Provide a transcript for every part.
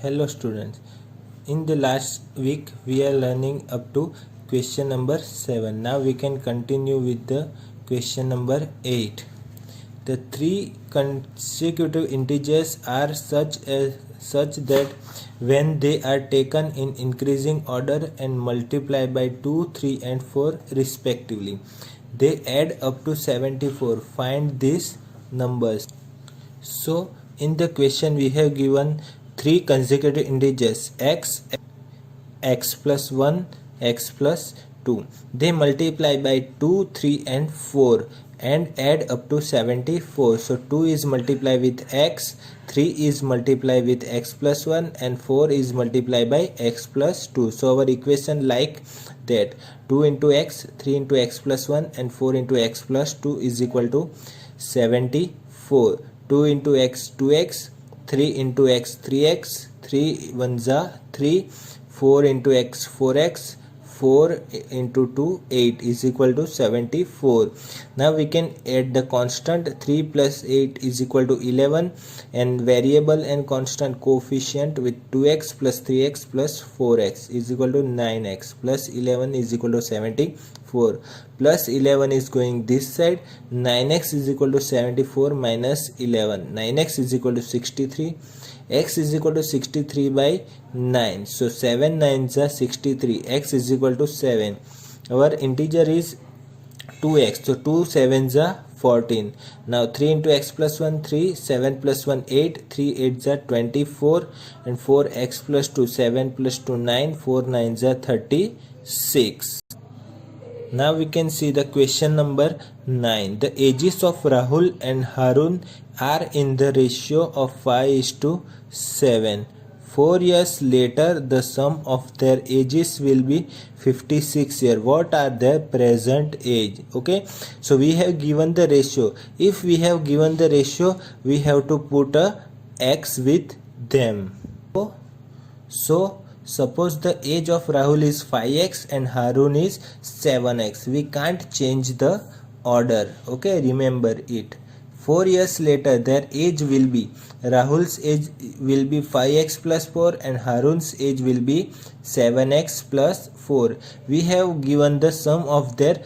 Hello students. In the last week we are learning up to question number 7. Now we can continue with the question number 8. The three consecutive integers are such that when they are taken in increasing order and multiplied by 2, 3 and 4 respectively, they add up to 74. Find these numbers. So in the question we have given three consecutive integers x, x plus 1, x plus 2. They multiply by 2, 3 and 4 and add up to 74. So 2 is multiplied with x, 3 is multiplied with x plus 1 and 4 is multiplied by x plus 2. So our equation like that: 2 into x, 3 into x plus 1 and 4 into x plus 2 is equal to 74. 2 into x 2x, 3 into x 3x, 3 1s are 3, 4 into x 4x, 4 into 2 8 is equal to 74. Now we can add the constant. 3 plus 8 is equal to 11 and variable and constant coefficient with 2x plus 3x plus 4x is equal to 9x plus 11 is equal to 74. Plus 11 is going this side. 9x is equal to 74 minus 11. 9x is equal to 63. X is equal to 63 by 9. So 7 9s are 63. X is equal to 7. Our integer is 2x. So 2 7s are 14. Now 3 into x plus 1 3, 7 plus 1 8, 3 8s are 24 and 4x plus 2 7 plus 2 9, 4 9s are 36. Now we can see the question number 9. The ages of Rahul and Harun are in the ratio of 5:7. 4 years later, the sum of their ages will be 56 years. What are their present age? Okay, so we have given the ratio. If we have given the ratio, we have to put a x with them. So suppose the age of Rahul is 5x and Harun is 7x. We can't change the order. Okay, remember it. 4 years later their age will be, Rahul's age will be 5x plus 4 and Harun's age will be 7x plus 4. We have given the sum of their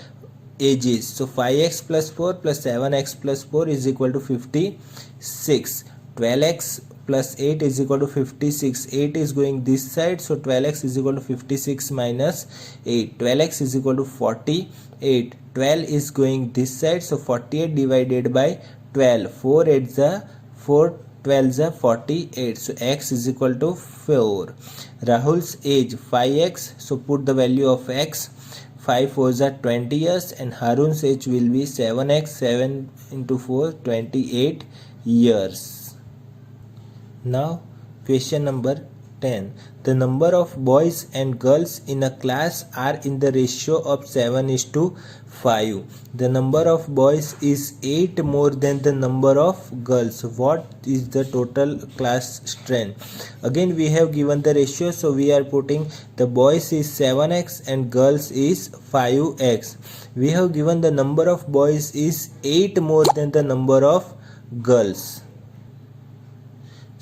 ages. So 5x plus 4 plus 7x plus 4 is equal to 56. 12x plus 8 is equal to 56. 8 is going this side, so 12x is equal to 56 minus 8. 12x is equal to 48. 12 is going this side, so 48 divided by 12. 4 8s are 4 12s are 48. So x is equal to 4. Rahul's age 5x, so put the value of x. 5 4s are 20 years and Harun's age will be 7x. 7 into 4 28 years. Now question number 10. The number of boys and girls in a class are in the ratio of 7:5. The number of boys is 8 more than the number of girls. What is the total class strength? Again we have given the ratio, so we are putting the boys is 7x and girls is 5x. We have given the number of boys is 8 more than the number of girls.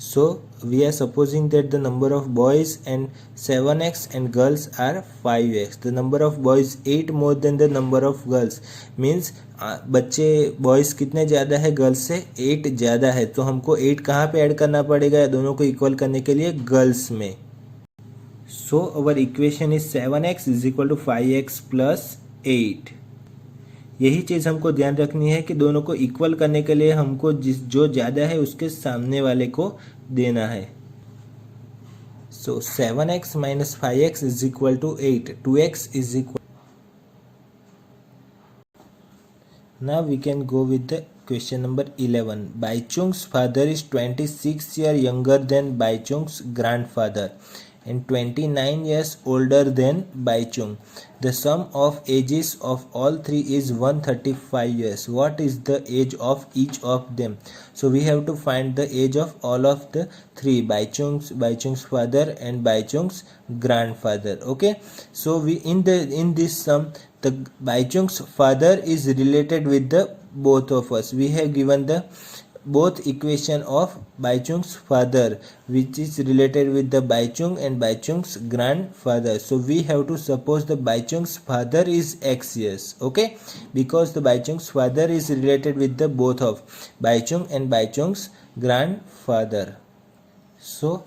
So we are supposing that the number of boys and 7x and girls are 5x. The number of boys 8 more than the number of girls means बच्चे boys कितने ज़्यादा है girls से? 8 ज़्यादा है. तो हमको 8 कहाँ पे ऐड करना पड़ेगा दोनों को इक्वल करने के लिए? गर्ल्स में. So our equation is 7x is equal to 5x plus 8. यही चीज़ हमको ध्यान रखनी है कि दोनों को इक्वल करने के लिए हमको जो ज़्यादा है उसके सामने वाले को देना है. So 7x minus 5x is equal to 8. 2x is equal. Now we can go with the question number 11. Bhaichung's father is 26 years younger than Bhaichung's grandfather and 29 years older than Baichung. The sum of ages of all three is 135 years. What is the age of each of them? So we have to find the age of all of the three: Baichung's father and Baichung's grandfather. Okay, so we in this sum, the Baichung's father is related with the both of us. We have given the both equation of Baichung's father, which is related with the Baichung and Baichung's grandfather. So we have to suppose the Baichung's father is X years, okay, because the Baichung's father is related with the both of Baichung and Baichung's grandfather. So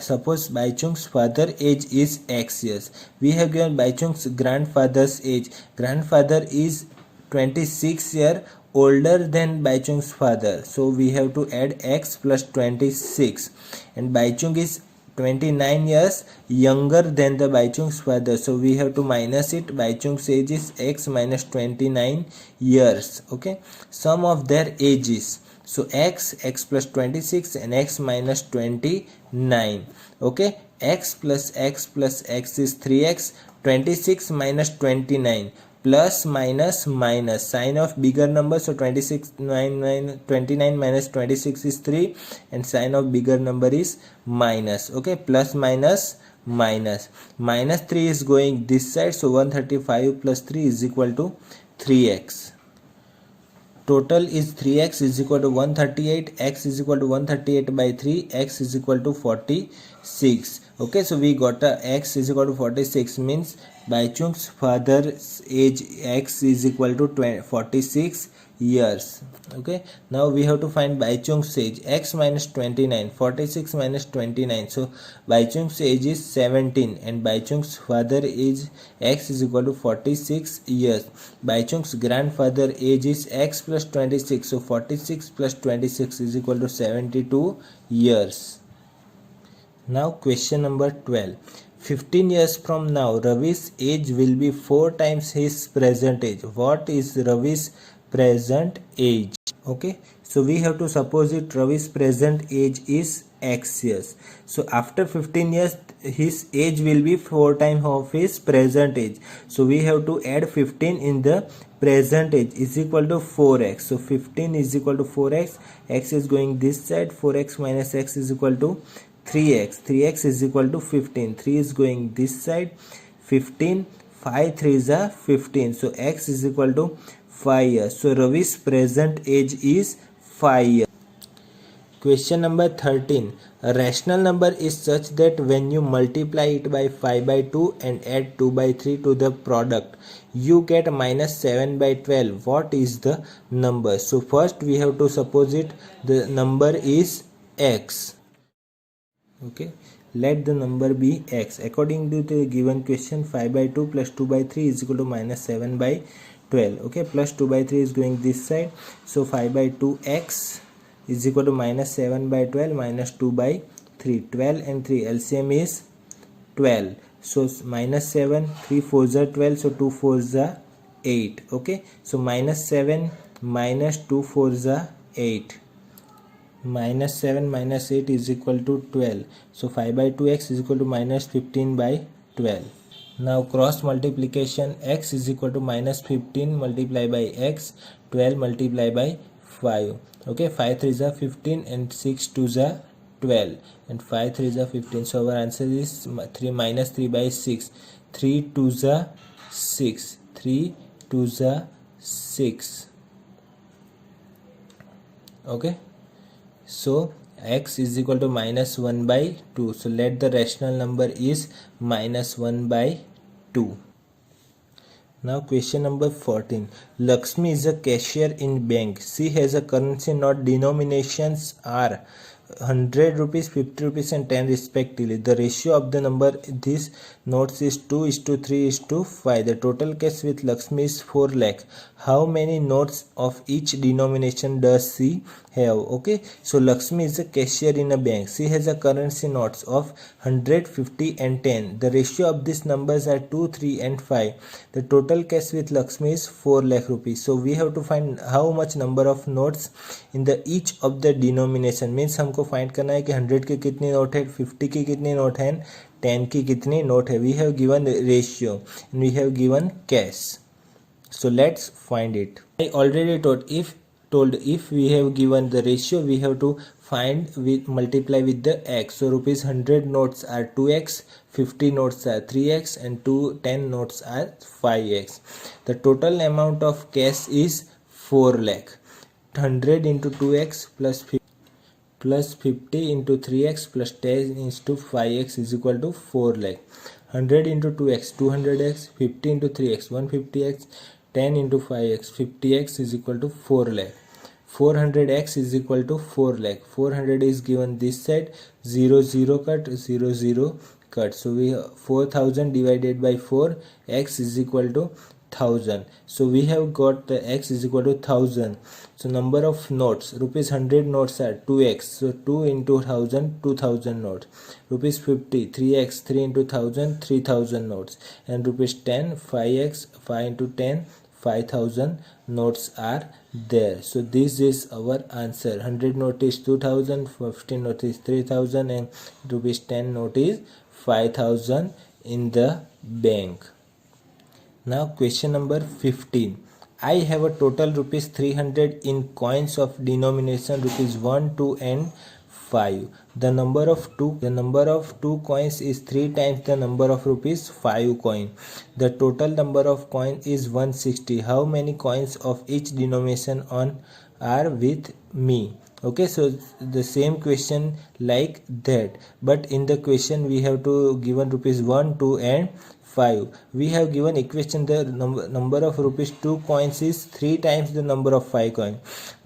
suppose Baichung's father age is X years. We have given Baichung's grandfather's age. Grandfather is 26 year older than Baichung's father. So we have to add X plus 26. And Baichung is 29 years younger than the Baichung's father. So we have to minus it. Baichung's age is X minus 29 years. Okay. Sum of their ages. So x plus 26 and x minus 29. Okay, x plus x is 3x. 26 minus 29 plus minus minus, sign of bigger number. So 29 minus 26 is 3 and sign of bigger number is minus. Okay, plus minus minus. Minus 3 is going this side. So 135 plus 3 is equal to 3x. Total is 3x is equal to 138, x is equal to 138 by 3, x is equal to 46. Okay, so we got a x is equal to 46, means Baichung's father's age x is equal to 46 years. Okay, now we have to find Baichung's age, x minus 29, 46 minus 29. So Baichung's age is 17 and Baichung's father age x is equal to 46 years. Baichung's grandfather age is x plus 26. So 46 plus 26 is equal to 72 years. Now question number 12. 15 years from now, Ravi's age will be 4 times his present age. What is Ravi's present age? Okay, so we have to suppose it Ravi's present age is x years. So after 15 years, his age will be 4 times of his present age. So we have to add 15 in the present age is equal to 4x. So 15 is equal to 4x. X is going this side. 4x minus x is equal to 3x. 3x is equal to 15. 3 is going this side. 15. 5 3 is a 15. So x is equal to 5 years. So Ravi's present age is 5 years. Question number 13. A rational number is such that when you multiply it by 5 by 2 and add 2 by 3 to the product, you get minus 7 by 12. What is the number? So first we have to suppose it the number is x. Okay, let the number be x. According to the given question, 5 by 2 plus 2 by 3 is equal to minus 7 by 12. Okay, plus 2 by 3 is going this side. So 5 by 2 x is equal to minus 7 by 12 minus 2 by 3. 12 and 3 LCM is 12. So minus 7, 3 4s are 12. So 2 4s are 8. Okay, so minus 7 minus 2 4s are 8. Minus 7 minus 8 is equal to 12. So 5 by 2x is equal to minus 15 by 12. Now cross multiplication, x is equal to minus 15 multiplied by x, 12 multiplied by 5. Okay, 5 3s are 15 and 6 2s are 12 and 5 3s are 15. So our answer is 3 minus 3 by 6. 3 2s are 6. 3 2s are 6. Okay, so x is equal to minus 1 by 2. So let the rational number is minus 1 by 2. Now question number 14. Lakshmi is a cashier in bank. She has a currency note denominations are 100 rupees, 50 rupees and 10 respectively. The ratio of the number these notes is 2:3:5. The total cash with Lakshmi is 4 lakh. How many notes of each denomination does she have? Okay, so Lakshmi is a cashier in a bank. She has a currency notes of 100, 50 and 10. The ratio of these numbers are 2, 3 and 5. The total cash with Lakshmi is 4 lakh rupees. So we have to find how much number of notes in the each of the denomination. Means हमको find करना है कि 100 के कितनी note है, 50 की कितनी note है, 10 की कितनी नोट है. We have given ratio and we have given cash. So let's find it. I already told if we have given the ratio, we have to find with multiply with the x. So rupees 100 notes are 2x, 50 notes are 3x and 10 notes are 5x. The total amount of cash is 4 lakh. 100 into 2x plus 50 into 3x plus 10 into 5x is equal to 4 lakh. 100 into 2x 200x, 50 into 3x 150x, 10 into 5x 50x is equal to 4 lakh. 400x is equal to 4 lakh. 400 is given this side, 0 0 cut, 0 0 cut. So we have 4000 divided by 4, x is equal to 1000. So we have got the x is equal to 1000. So number of notes, rupees 100 notes are 2x. So 2 into 1000, 2000 notes. Rupees 50, 3x, 3 into 1000, 3000 notes. And rupees 10, 5x, 5 into 10, 5000 notes are there. So this is our answer. 100 note is 2000, 50 note is 3000, and rupees 10 note is 5000 in the bank. Now question number 15. I have a total rupees 300 in coins of denomination rupees 1, 2 and 5. The number of two coins is 3 times the number of rupees 5 coin. The total number of coin is 160. How many coins of each denomination are with me? Okay, so the same question like that, but in the question we have to given rupees 1, 2 and 5. We have given equation the number of rupees 2 coins is 3 times the number of 5 coin.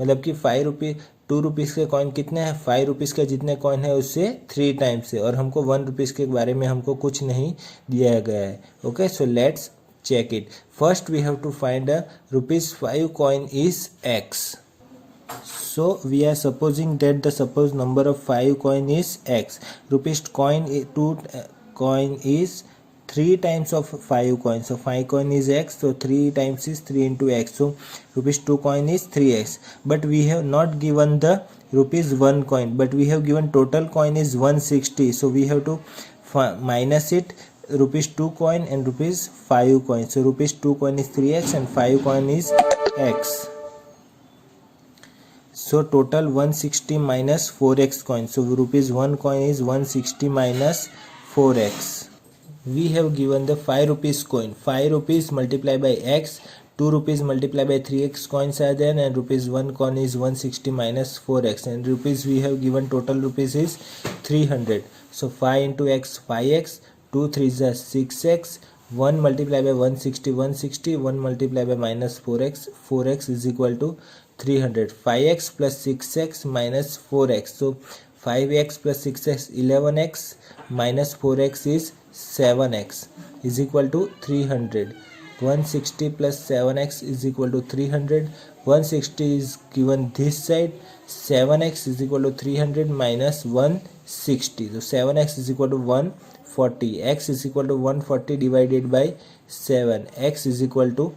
मतलब कि 5 रुपये 2 rupees के coin कितने हैं, 5 rupees का जितने coin है उससे 3 टाइम्स है, और हमको 1 रुपीज़ के बारे में हमको कुछ नहीं दिया गया है. Okay, so let's check it. First we have to find a rupees 5 coin is x. So we are supposing that the supposed number of 5 coin is x. Rupees coin 2 coin is 3 times of 5 coins. So 5 coin is x, so 3 times is 3 into x. So rupees 2 coin is 3x. But we have not given the rupees 1 coin, but we have given total coin is 160. So we have to minus it, rupees 2 coin and rupees 5 coin. So rupees 2 coin is 3x and 5 coin is x. So total 160 minus 4x coin. So rupees 1 coin is 160 minus 4x. We have given the 5 rupees coin. 5 rupees multiplied by x, 2 rupees multiplied by 3x coins are there, and rupees 1 coin is 160 minus 4x, and rupees we have given total rupees is 300. So 5 into x 5x, 2 3s are 6x, 1 multiplied by 160 160, 1 multiplied by minus 4x, 4x is equal to 300. 5x plus 6x minus 4x. So 5x plus 6x 11x minus 4x is 7x is equal to 300. 160 plus 7x is equal to 300. 160 is given this side. 7x is equal to 300 minus 160. So 7x is equal to 140. X is equal to 140 divided by 7. X is equal to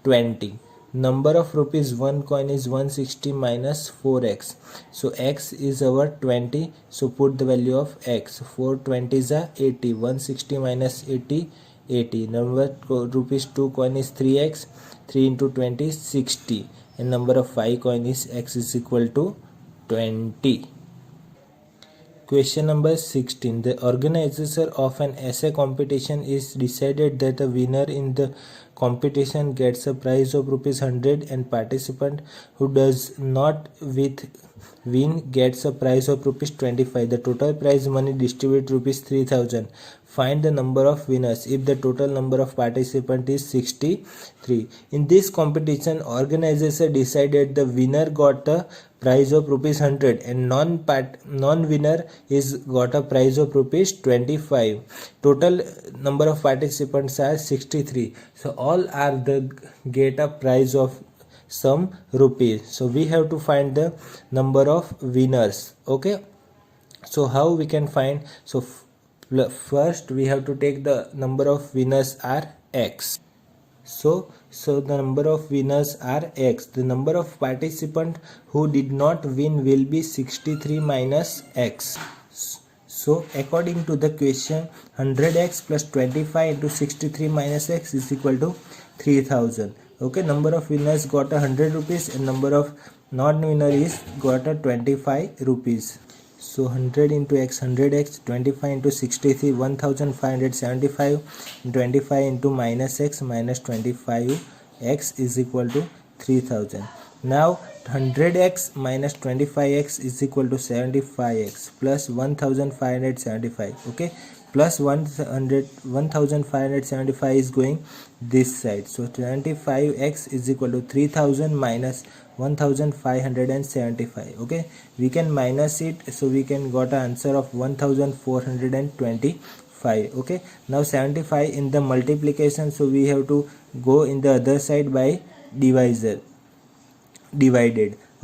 20. Number of rupees 1 coin is 160 minus 4x. So x is our 20. So put the value of x. 4 20s are 80. 160 minus 80, 80. Number rupees 2 coin is 3x. 3 into 20 is 60. And number of 5 coin is x is equal to 20. Question number 16. The organizer of an essay competition is decided that the winner in the competition gets a prize of rupees 100 and participant who does not win gets a prize of rupees 25. The total prize money distributed rupees 3000. Find the number of winners if the total number of participants is 63. In this competition, organizer decided the winner got a prize of rupees 100 and non-winner is got a prize of rupees 25. Total number of participants are 63. So all are the get a prize of some rupees. So we have to find the number of winners. Okay, so how we can find? So first we have to take the number of winners are x. So the number of winners are x. The number of participants who did not win will be 63 minus x. So according to the question, 100x plus 25 into 63 minus x is equal to 3000. Okay, number of winners got 100 rupees and number of non-winner is got 25 rupees. So 100 into x, 100x, 25 into 63, 1575, 25 into minus x minus 25x is equal to 3000. Now 100x minus 25x is equal to 75x plus 1575. Okay, plus 1575 is going this side, so 25x is equal to 3000 minus 1575. Okay, we can minus it, so we can got an answer of 1425. Okay, now 75 in the multiplication, so we have to go in the other side by divided.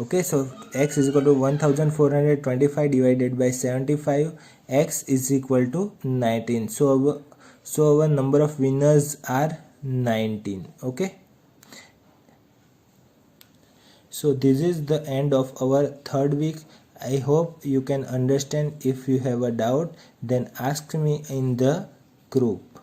Okay, so x is equal to 1425 divided by 75, x is equal to 19. So our number of winners are 19. Okay, so this is the end of our third week. I hope you can understand. If you have a doubt, then ask me in the group.